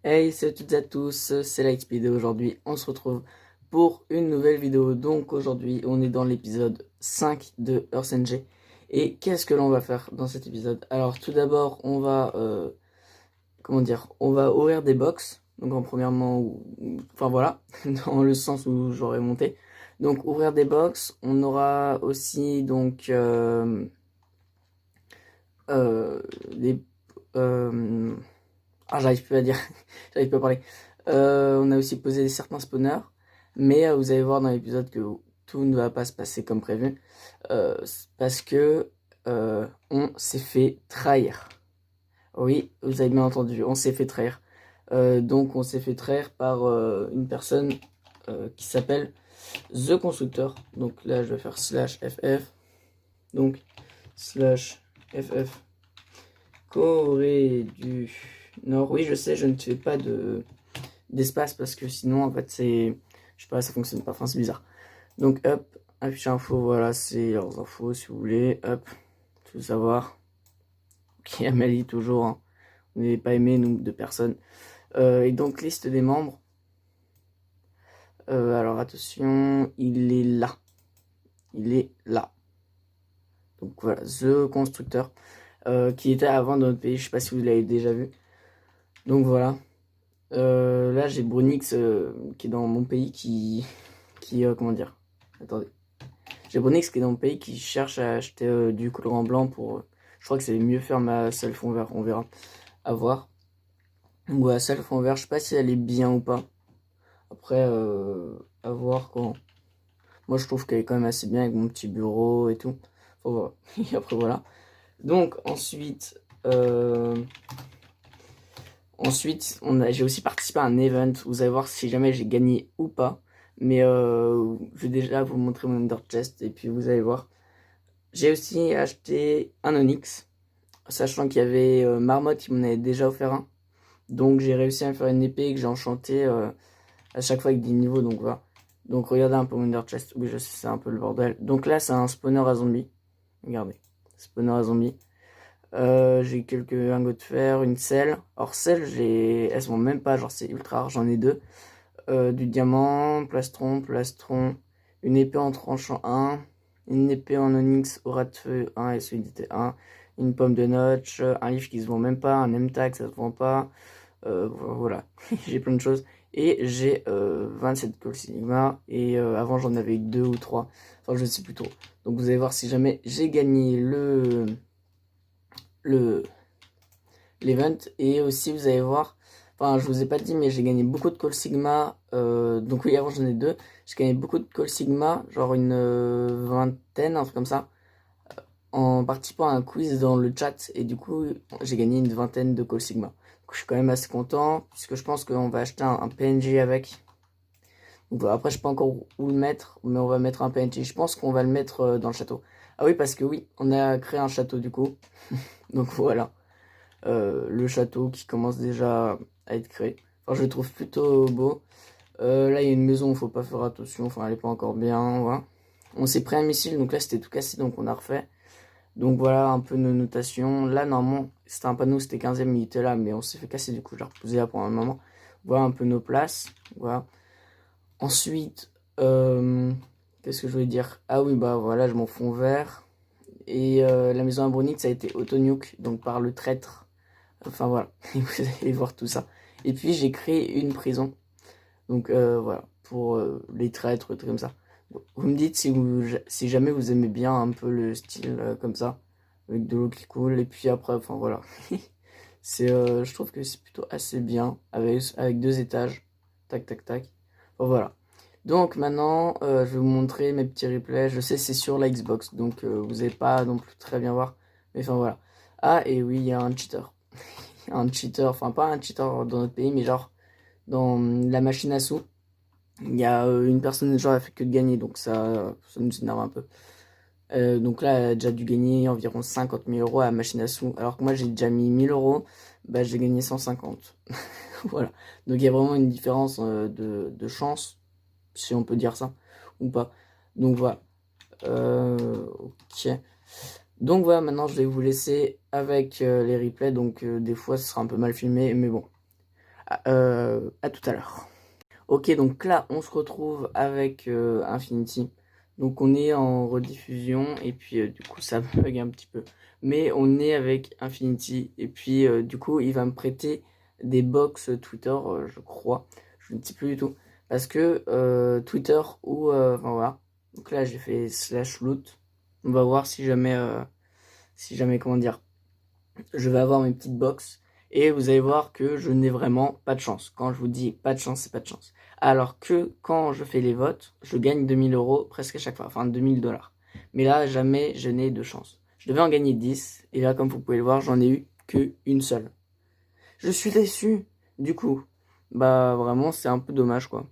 Hey, salut à toutes et à tous, c'est la XPD. Aujourd'hui, on se retrouve pour une nouvelle vidéo. Donc aujourd'hui, on est dans l'épisode 5 de Earth NG. Et qu'est-ce que l'on va faire dans cet épisode? Alors tout d'abord, on va, on va ouvrir des box. Donc en premièrement, enfin voilà, dans le sens où j'aurais monté. Donc ouvrir des box, on aura aussi donc des... j'arrive plus à dire, j'arrive plus à parler. On a aussi posé certains spawners, mais vous allez voir dans l'épisode que tout ne va pas se passer comme prévu, parce que on s'est fait trahir. Oui, vous avez bien entendu, on s'est fait trahir. Donc on s'est fait trahir par une personne qui s'appelle The Constructeur. Donc là je vais faire /ff, donc /ff Corée du Nord. Oui, je sais, je ne fais pas d'espace parce que sinon en fait c'est, je sais pas, ça fonctionne pas, enfin c'est bizarre. Donc hop, afficher info, voilà, c'est leurs infos si vous voulez, hop, tout savoir. Ok, Amélie toujours, hein. On n'est pas aimé nous de personnes. Et donc liste des membres. Alors attention, il est là. Il est là. Donc voilà, The Constructeur, qui était avant dans notre pays, je sais pas si vous l'avez déjà vu. Donc voilà. Là j'ai Brunix qui est dans mon pays qui comment dire, attendez, j'ai Brunix qui est dans mon pays qui cherche à acheter du colorant blanc pour, je crois que c'est mieux faire ma salle fond vert, on verra, à voir. Donc voilà, salle fond vert, je sais pas si elle est bien ou pas, après à voir quand. Moi je trouve qu'elle est quand même assez bien avec mon petit bureau et tout, enfin, voilà. Et après voilà, donc ensuite j'ai aussi participé à un event. Vous allez voir si jamais j'ai gagné ou pas. Mais je vais déjà vous montrer mon Ender Chest et puis vous allez voir. J'ai aussi acheté un Onyx, sachant qu'il y avait Marmotte qui m'en avait déjà offert un. Donc j'ai réussi à me faire une épée que j'ai enchantée à chaque fois avec des niveaux. Donc voilà. Donc regardez un peu mon Ender Chest. Oui, je sais, c'est un peu le bordel. Donc là, c'est un spawner à zombies. Regardez, spawner à zombies. J'ai quelques lingots de fer, une selle. Or celles, elles sont même pas, genre c'est ultra rare, j'en ai deux. Du diamant, plastron, une épée en tranchant 1, une épée en onyx, aura de feu 1 et solidité 1, une pomme de notch, un livre qui se vend même pas, un M-tag ça se vend pas, voilà, j'ai plein de choses. Et j'ai 27 Call Sigma, et avant j'en avais 2 ou 3, enfin je sais plus trop. Donc vous allez voir si jamais j'ai gagné l'event. Et aussi vous allez voir, enfin je vous ai pas dit mais j'ai gagné beaucoup de Call Sigma, donc oui avant j'en ai 2, j'ai gagné beaucoup de Call Sigma, genre une vingtaine, un truc comme ça, en participant à un quiz dans le chat, et du coup j'ai gagné une vingtaine de Call Sigma. Donc je suis quand même assez content, puisque je pense qu'on va acheter un PNG avec. Donc voilà, après je sais pas encore où le mettre, mais on va mettre un PNG, je pense qu'on va le mettre dans le château. Ah oui, parce que oui, on a créé un château du coup, donc voilà. Le château qui commence déjà à être créé. Enfin, je le trouve plutôt beau. Là, il y a une maison, il faut pas faire attention. Enfin, elle est pas encore bien. Voilà. On s'est pris un missile, donc là, c'était tout cassé, donc on a refait. Donc voilà, un peu nos notations. Là, normalement, c'était un panneau, c'était 15ème, il était là, mais on s'est fait casser, du coup, je l'ai reposé là pour un moment. Voilà un peu nos places. Voilà. Ensuite, qu'est-ce que je voulais dire? Ah oui, bah voilà, je m'en fond vert. Et la maison à Brunix, ça a été auto-nuke, donc par le traître. Enfin voilà, vous allez voir tout ça. Et puis j'ai créé une prison. Donc voilà, pour les traîtres, trucs comme ça. Vous me dites si jamais vous aimez bien un peu le style comme ça, avec de l'eau qui coule. Et puis après, enfin voilà. Je trouve que c'est plutôt assez bien, avec 2 étages. Tac, tac, tac. Bon, voilà. Donc maintenant, je vais vous montrer mes petits replays. Je sais c'est sur la Xbox, donc vous n'allez pas non plus très bien voir. Mais enfin voilà. Ah et oui, il y a un cheater. Un cheater, enfin pas un cheater dans notre pays, mais genre dans la machine à sous. Il y a une personne, genre elle fait que de gagner, donc ça nous énerve un peu. Donc là, elle a déjà dû gagner environ 50 000 euros à la machine à sous. Alors que moi, j'ai déjà mis 1000 euros, bah j'ai gagné 150. Voilà. Donc il y a vraiment une différence de chance, si on peut dire ça, ou pas. Donc voilà. Ok. Donc voilà, maintenant je vais vous laisser avec les replays. Donc des fois ce sera un peu mal filmé, mais bon. À tout à l'heure. Ok, donc là on se retrouve avec Infinity. Donc on est en rediffusion et puis du coup ça bug un petit peu. Mais on est avec Infinity et puis du coup il va me prêter des box Twitter, je crois. Je ne sais plus du tout. Parce que Twitter ou... Enfin voilà. Donc là j'ai fait /loot. On va voir si jamais comment dire, je vais avoir mes petites box. Et vous allez voir que je n'ai vraiment pas de chance. Quand je vous dis pas de chance, c'est pas de chance. Alors que quand je fais les votes, je gagne 2000 euros presque à chaque fois. Enfin 2000 dollars. Mais là, jamais je n'ai de chance. Je devais en gagner 10. Et là, comme vous pouvez le voir, j'en ai eu que une seule. Je suis déçu. Du coup, bah vraiment, c'est un peu dommage quoi.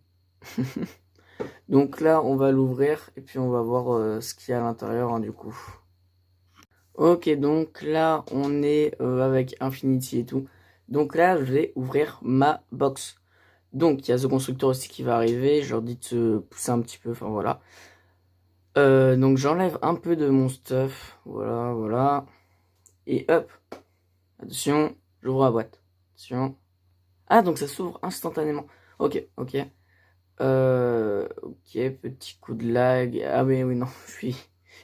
Donc là, on va l'ouvrir. Et puis on va voir ce qu'il y a à l'intérieur hein, du coup. Ok, donc là, on est avec Infinity et tout. Donc là, je vais ouvrir ma box. Donc, il y a ce constructeur aussi qui va arriver. Je leur dis de se pousser un petit peu, enfin voilà. Donc, j'enlève un peu de mon stuff. Voilà, voilà. Et hop. Attention, j'ouvre la boîte. Attention. Ah, donc ça s'ouvre instantanément. Ok, ok. Ok, petit coup de lag. Ah oui, oui, non, je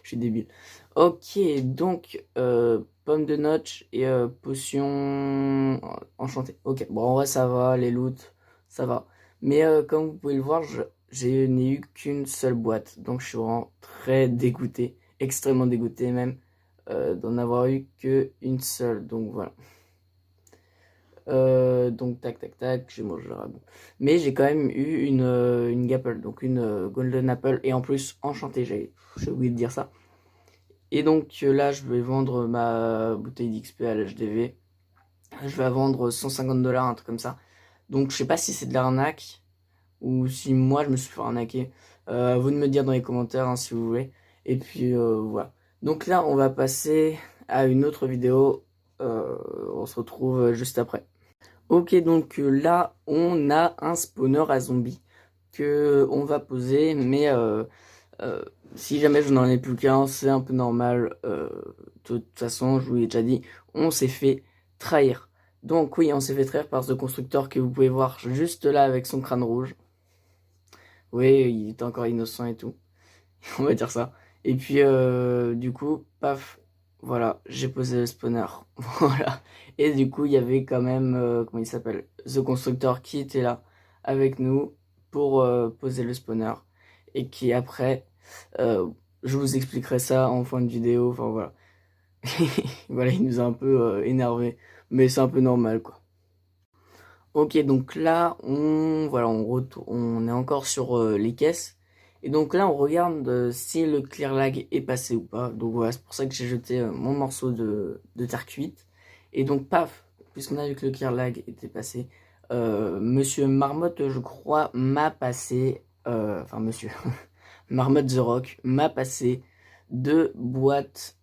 suis débile. Ok, donc pomme de notch et potion enchantée. Ok, bon en vrai ça va, les loots, ça va. Mais comme vous pouvez le voir, je n'ai eu qu'une seule boîte. Donc je suis vraiment très dégoûté, extrêmement dégoûté même, d'en avoir eu qu'une seule. Donc voilà. Donc tac tac tac, j'ai mangé le ragoût. Mais j'ai quand même eu une Gapple, donc une Golden Apple, et en plus enchantée, j'ai oublié de dire ça. Et donc là, je vais vendre ma bouteille d'XP à l'HDV. Je vais la vendre 150 dollars, un truc comme ça. Donc je sais pas si c'est de l'arnaque, ou si moi je me suis fait arnaquer. À vous de me dire dans les commentaires hein, si vous voulez. Et puis voilà. Donc là, on va passer à une autre vidéo. On se retrouve juste après. Ok, donc là, on a un spawner à zombies que on va poser, mais euh, si jamais je n'en ai plus qu'un, c'est un peu normal. De toute façon, je vous l'ai déjà dit, on s'est fait trahir. Donc oui, on s'est fait trahir par ce constructeur que vous pouvez voir juste là avec son crâne rouge. Oui, il est encore innocent et tout, on va dire ça. Et puis du coup, paf, voilà, j'ai posé le spawner. Voilà. Et du coup, il y avait quand même, comment il s'appelle, The Constructor qui était là avec nous pour poser le spawner. Et qui après, euh, je vous expliquerai ça en fin de vidéo. Enfin voilà. Voilà, il nous a un peu énervé. Mais c'est un peu normal quoi. Ok, donc là, voilà, on est encore sur les caisses. Et donc là, on regarde si le clear lag est passé ou pas. Donc voilà, c'est pour ça que j'ai jeté mon morceau de terre cuite. Et donc, paf, puisqu'on a vu que le clear lag était passé, Monsieur Marmotte, je crois, m'a passé, enfin Monsieur Marmotte The Rock m'a passé 2 boîtes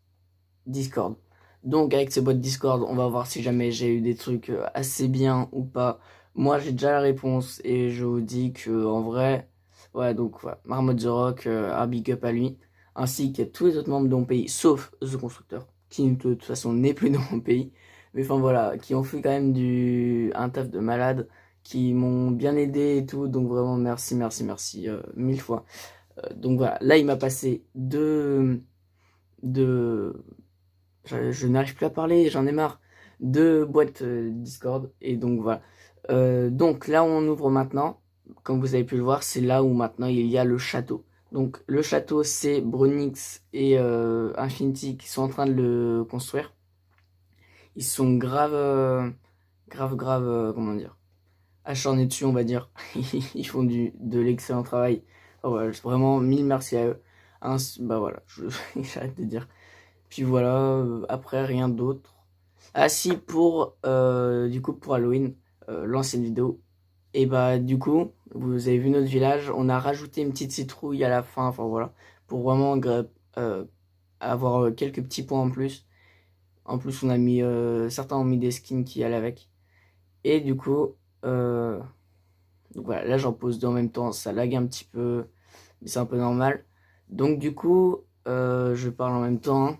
Discord. Donc avec ces boîtes Discord, on va voir si jamais j'ai eu des trucs assez bien ou pas. Moi j'ai déjà la réponse et je vous dis que en vrai, ouais donc voilà, Marmotte The Rock, un big up à lui, ainsi qu'à tous les autres membres de mon pays, sauf The Constructeur, qui de toute façon n'est plus dans mon pays. Mais enfin voilà, qui ont fait quand même un taf de malade, qui m'ont bien aidé et tout, donc vraiment merci, merci, merci, 1000 fois. Donc voilà, là il m'a passé deux, je n'arrive plus à parler, j'en ai marre. 2 boîtes Discord. Et donc voilà. Donc là, on ouvre maintenant. Comme vous avez pu le voir, c'est là où maintenant il y a le château. Donc le château, c'est Bronix et Infinity qui sont en train de le construire. Ils sont comment dire, acharnés dessus, on va dire. Ils font de l'excellent travail. Oh, voilà, vraiment, mille merci à eux. Bah voilà, j'arrête de dire. Puis voilà, après rien d'autre. Ah si, du coup pour Halloween, l'ancienne vidéo, et bah du coup, vous avez vu notre village, on a rajouté une petite citrouille à la fin, enfin voilà, pour vraiment euh, avoir quelques petits points en plus. En plus, on a mis, certains ont mis des skins qui allaient avec. Et du coup, euh, donc voilà, là j'en pose deux en même temps, ça lag un petit peu, mais c'est un peu normal. Donc du coup, je parle en même temps.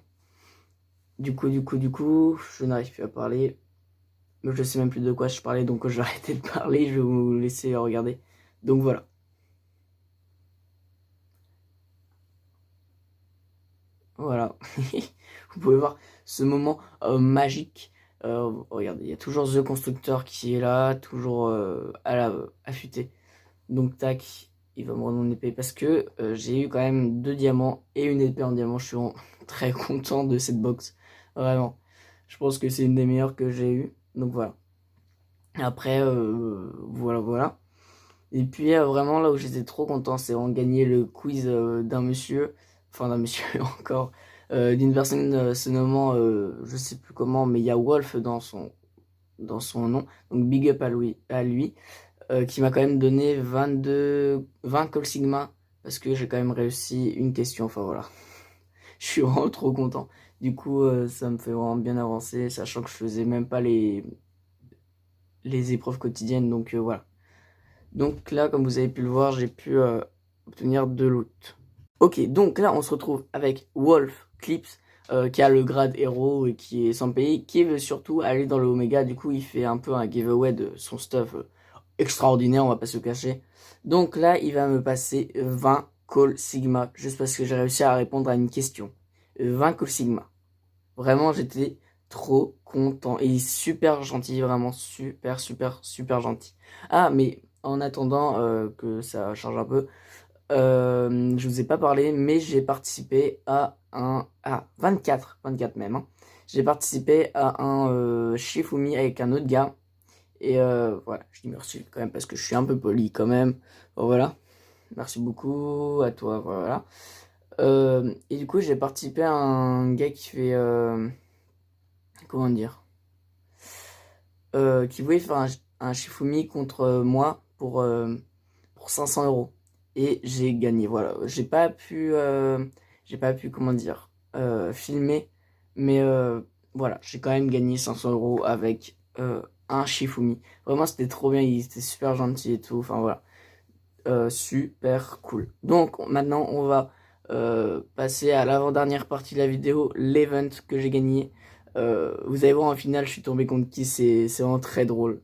Du coup, je n'arrive plus à parler. Je sais même plus de quoi je parlais, donc je vais arrêter de parler, je vais vous laisser regarder. Donc voilà. Voilà. Vous pouvez voir ce moment magique. Regardez, il y a toujours The Constructeur qui est là, toujours affûté. Donc tac, il va me rendre mon épée parce que j'ai eu quand même 2 diamants et une épée en diamant. Je suis vraiment très content de cette box. Vraiment. Je pense que c'est une des meilleures que j'ai eues. Donc voilà. Après, voilà. Et puis vraiment là où j'étais trop content, c'est en gagner le quiz d'un monsieur, enfin d'un monsieur encore, d'une personne se nommant, je sais plus comment, mais il y a Wolf dans son nom, donc big up à lui qui m'a quand même donné 20 Call Sigma, parce que j'ai quand même réussi une question, enfin voilà. Je suis vraiment trop content. Du coup, ça me fait vraiment bien avancer, sachant que je faisais même pas les épreuves quotidiennes, donc voilà. Donc là, comme vous avez pu le voir, j'ai pu obtenir 2 loot. Ok, donc là, on se retrouve avec Wolf Clips, qui a le grade héros et qui est sans payer, qui veut surtout aller dans le Omega. Du coup, il fait un peu un giveaway de son stuff extraordinaire, on va pas se cacher. Donc là, il va me passer 20 Call Sigma, juste parce que j'ai réussi à répondre à une question. 20 Call Sigma. Vraiment, j'étais trop content. Et il est super gentil, vraiment super gentil. Ah, mais en attendant que ça change un peu, je vous ai pas parlé, mais j'ai participé à 24 même. Hein. J'ai participé à un Shifumi avec un autre gars. Et voilà, je dis merci quand même parce que je suis un peu poli quand même. Bon, voilà, merci beaucoup à toi, voilà. Et du coup, j'ai participé à un gars qui fait, comment dire, qui voulait faire un Shifumi contre moi pour 500 euros. Et j'ai gagné, voilà. J'ai pas pu, comment dire, filmer, mais voilà, j'ai quand même gagné 500 euros avec un Shifumi. Vraiment, c'était trop bien, il était super gentil et tout, enfin voilà. Super cool. Donc maintenant, on va passer à l'avant-dernière partie de la vidéo, l'event que j'ai gagné. Vous allez voir en finale, je suis tombé contre qui, c'est vraiment très drôle.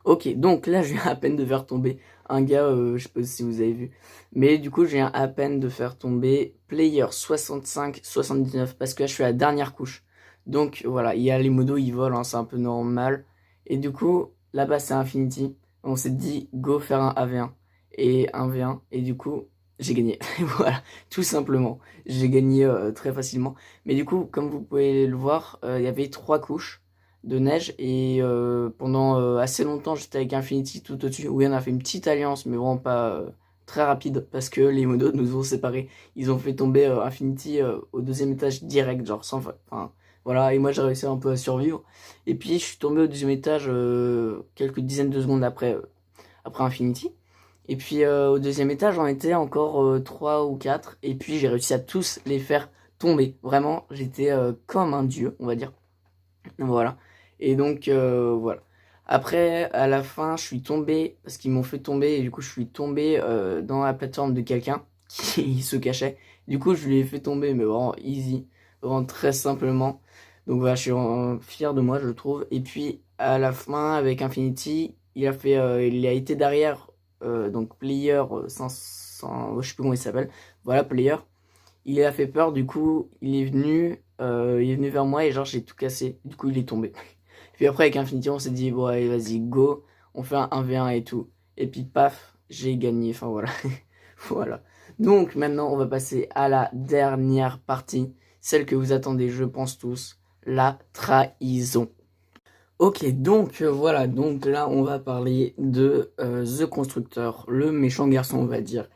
Ok, donc là, je viens à peine de faire tomber un gars, je sais pas si vous avez vu. Mais du coup, je viens à peine de faire tomber player 65-79 parce que là, je suis à la dernière couche. Donc voilà, il y a les modos, ils volent, hein, c'est un peu normal. Et du coup, là-bas, c'est Infinity. On s'est dit, go faire un AV1 et un V1. Et du coup, j'ai gagné. Voilà, tout simplement. J'ai gagné très facilement. Mais du coup, comme vous pouvez le voir, il y avait 3 couches de neige et pendant assez longtemps j'étais avec Infinity tout au-dessus. Oui, on a fait une petite alliance mais vraiment pas très rapide parce que les modos nous ont séparés. Ils ont fait tomber Infinity au 2e étage direct, genre sans, enfin voilà, et moi j'ai réussi un peu à survivre. Et puis je suis tombé au 2e étage quelques dizaines de secondes après Infinity. Et puis au 2e étage on était encore 3 ou 4 et puis j'ai réussi à tous les faire tomber. Vraiment, j'étais comme un dieu, on va dire. Voilà. Et donc, voilà. Après, à la fin, je suis tombé, parce qu'ils m'ont fait tomber, et du coup, je suis tombé dans la plateforme de quelqu'un qui se cachait. Du coup, je lui ai fait tomber, mais vraiment easy, vraiment très simplement. Donc voilà, je suis vraiment fier de moi, je trouve. Et puis, à la fin, avec Infinity, il a été derrière, donc Player 500, je sais plus comment il s'appelle. Voilà, Player. Il a fait peur, du coup, il est venu vers moi et genre j'ai tout cassé. Du coup, il est tombé. Puis après, avec Infinity, on s'est dit, bon, allez, vas-y, go, on fait un 1v1 et tout. Et puis, paf, j'ai gagné. Enfin, voilà. Voilà. Donc, maintenant, on va passer à la dernière partie, celle que vous attendez, je pense tous, la trahison. Ok, donc voilà, donc là on va parler de The Constructor, le méchant garçon on va dire,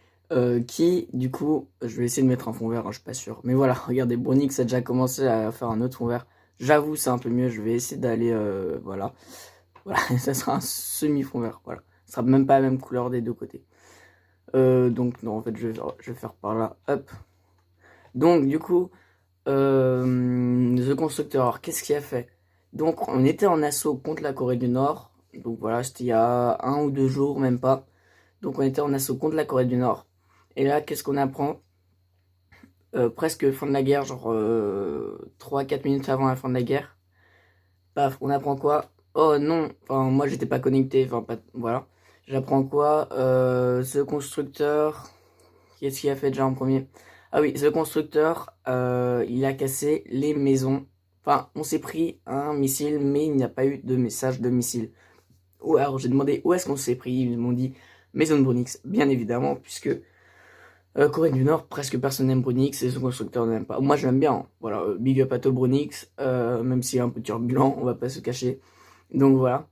qui du coup, je vais essayer de mettre un fond vert, hein, je suis pas sûr, mais voilà, regardez, Bronix a déjà commencé à faire un autre fond vert, j'avoue c'est un peu mieux, je vais essayer d'aller, voilà, voilà, ça sera un semi-fond vert, voilà, ça sera même pas la même couleur des deux côtés, donc non en fait je vais faire par là, hop, donc du coup, The Constructor, qu'est-ce qu'il a fait? Donc, on était en assaut contre la Corée du Nord. Donc voilà, c'était il y a 1 ou 2 jours, même pas. Donc, on était en assaut contre la Corée du Nord. Et là, qu'est-ce qu'on apprend? presque fin de la guerre, genre 3-4 minutes avant la fin de la guerre. Paf, on apprend quoi? Oh non, enfin moi j'étais pas connecté, enfin pas, voilà. J'apprends quoi? Ce constructeur, qu'est-ce qu'il a fait déjà en premier? Ah oui, ce constructeur, il a cassé les maisons. Enfin, on s'est pris un missile, mais il n'y a pas eu de message de missile. Ou alors j'ai demandé où est-ce qu'on s'est pris, ils m'ont dit maison de Brunix, bien évidemment, puisque Corée du Nord, presque personne n'aime Brunix et son constructeur n'aime pas. Moi je l'aime bien, hein. Voilà, big up à toi Brunix, même s'il est un peu turbulent, on va pas se cacher. Donc voilà.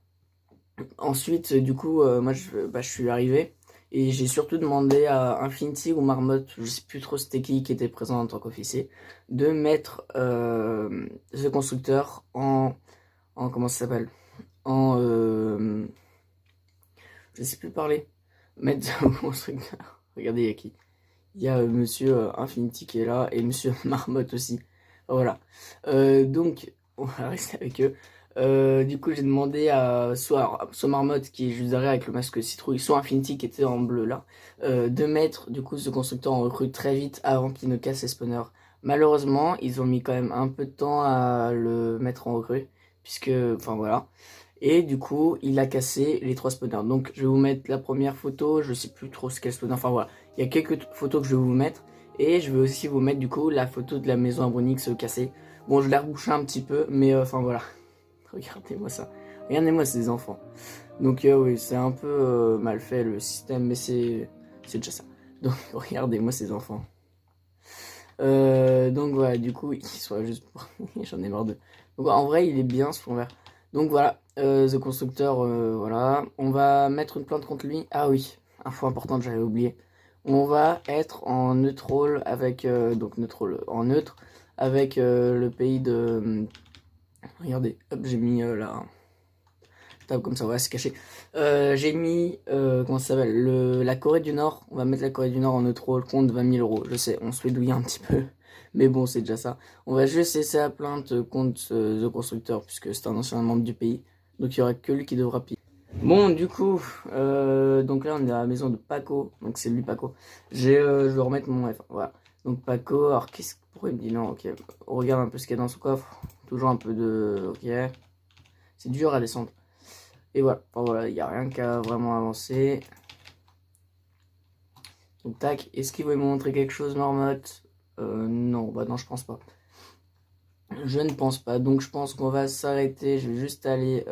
Ensuite, du coup, moi je suis arrivé et j'ai surtout demandé à Infinity ou Marmotte, je sais plus trop c'était qui était présent en tant qu'officier, de mettre ce constructeur en comment ça s'appelle? En je sais plus parler. Mettre ce constructeur. Regardez, il y a qui? Il y a monsieur Infinity qui est là et monsieur Marmotte aussi. Voilà. Donc, on va rester avec eux. Du coup, j'ai demandé à soit Marmotte qui est juste derrière avec le masque citrouille, soit Infinity qui était en bleu là, de mettre du coup ce constructeur en recrue très vite avant qu'il ne casse les spawners. Malheureusement, ils ont mis quand même un peu de temps à le mettre en recrue, puisque, enfin voilà. Et du coup, il a cassé les 3 spawners. Donc, je vais vous mettre la première photo. Je sais plus trop ce qu'est le spawner. Enfin voilà, il y a quelques photos que je vais vous mettre. Et je vais aussi vous mettre du coup la photo de la maison à Brunix cassée. Bon, je l'ai rebouché un petit peu, mais enfin voilà. Regardez-moi ça. Regardez-moi ces enfants. Donc oui, c'est un peu mal fait le système, mais c'est déjà ça. Donc regardez-moi ces enfants. Donc voilà, du coup, il soit juste pour... J'en ai marre de... Donc en vrai, il est bien ce fond vert. Donc voilà, The Constructor, voilà. On va mettre une plainte contre lui. Ah oui, info importante, j'avais oublié. On va être en neutral avec... donc neutral, en neutre avec le pays de... regardez, hop, j'ai mis là... Tab comme ça, voilà, c'est caché. J'ai mis, comment ça s'appelle, la Corée du Nord. On va mettre la Corée du Nord en neutral, compte 20 000 euros. Je sais, on se fait douiller un petit peu. Mais bon, c'est déjà ça. On va juste laisser la plainte contre The Constructeur, puisque c'est un ancien membre du pays. Donc il y aura que lui qui devra payer. Bon, du coup, donc là, on est à la maison de Paco. Donc c'est lui, Paco. Je vais remettre mon F. Voilà. Donc Paco, alors pourquoi il me dit non? Ok, on regarde un peu ce qu'il y a dans son coffre. Toujours un peu de... Ok. C'est dur à descendre. Et voilà, enfin, voilà, il n'y a rien qu'à vraiment avancer. Donc tac, est-ce qu'il veut me montrer quelque chose, Marmotte? Non, bah non, je pense pas. Je ne pense pas, donc je pense qu'on va s'arrêter. Je vais juste aller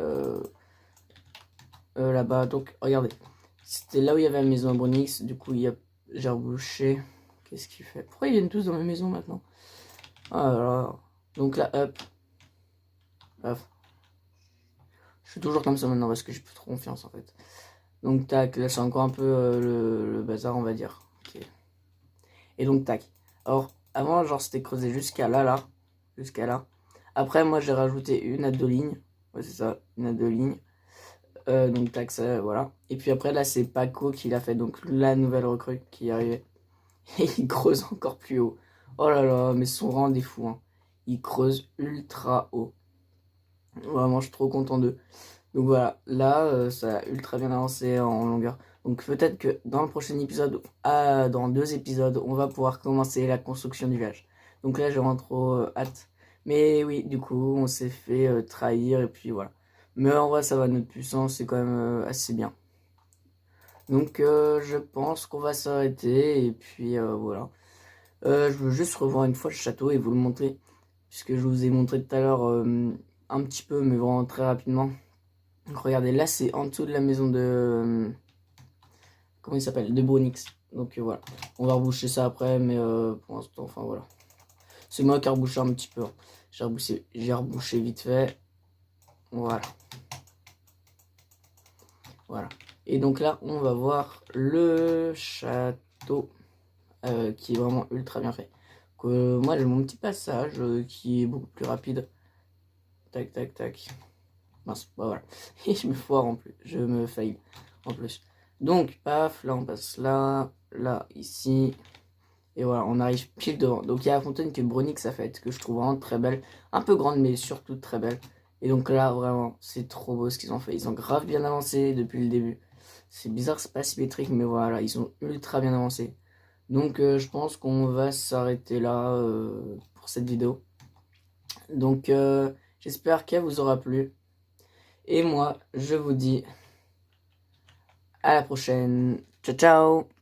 là-bas. Donc regardez, c'était là où il y avait la maison à Brunix. Du coup, j'ai rebouché. Qu'est-ce qu'il fait? Pourquoi ils viennent tous dans ma maison maintenant? Ah là là. Donc là, hop. Paf. Je suis toujours comme ça maintenant parce que j'ai plus trop confiance en fait. Donc tac, là c'est encore un peu le bazar on va dire. Ok. Et donc tac. Alors avant genre c'était creusé jusqu'à là là. Jusqu'à là. Après moi j'ai rajouté une à 2 lignes. Ouais c'est ça, une à 2 lignes. Donc tac ça voilà. Et puis après là c'est Paco qui l'a fait. Donc la nouvelle recrue qui est arrivée. Et il creuse encore plus haut. Oh là là, mais ce sont vraiment des fous. Hein. Il creuse ultra haut. Vraiment je suis trop content d'eux. Donc voilà, là, ça a ultra bien avancé en longueur. Donc peut-être que dans le prochain épisode, dans 2 épisodes, on va pouvoir commencer la construction du village. Donc là, j'ai vraiment trop hâte. Mais oui, du coup, on s'est fait trahir et puis voilà. Mais en vrai, ça va, notre puissance, c'est quand même assez bien. Donc je pense qu'on va s'arrêter et puis voilà. Je veux juste revoir une fois le château et vous le montrer. Puisque je vous ai montré tout à l'heure un petit peu, mais vraiment très rapidement. Donc regardez, là c'est en dessous de la maison de... comment il s'appelle? De Brunix. Donc voilà. On va reboucher ça après, mais pour l'instant, enfin voilà. C'est moi qui ai rebouché un petit peu. Hein. J'ai rebouché vite fait. Voilà. Voilà. Et donc là, on va voir le château qui est vraiment ultra bien fait. Moi j'ai mon petit passage qui est beaucoup plus rapide. Tac, tac, tac. Mince, bah voilà. Et je me foire en plus. Je me faille en plus. Donc, paf, là on passe là, là, ici. Et voilà, on arrive pile devant. Donc il y a la fontaine que Brunix a faite, que je trouve vraiment très belle. Un peu grande, mais surtout très belle. Et donc là, vraiment, c'est trop beau ce qu'ils ont fait. Ils ont grave bien avancé depuis le début. C'est bizarre, c'est pas symétrique, mais voilà, ils ont ultra bien avancé. Donc je pense qu'on va s'arrêter là pour cette vidéo. Donc j'espère qu'elle vous aura plu. Et moi, je vous dis à la prochaine. Ciao ciao!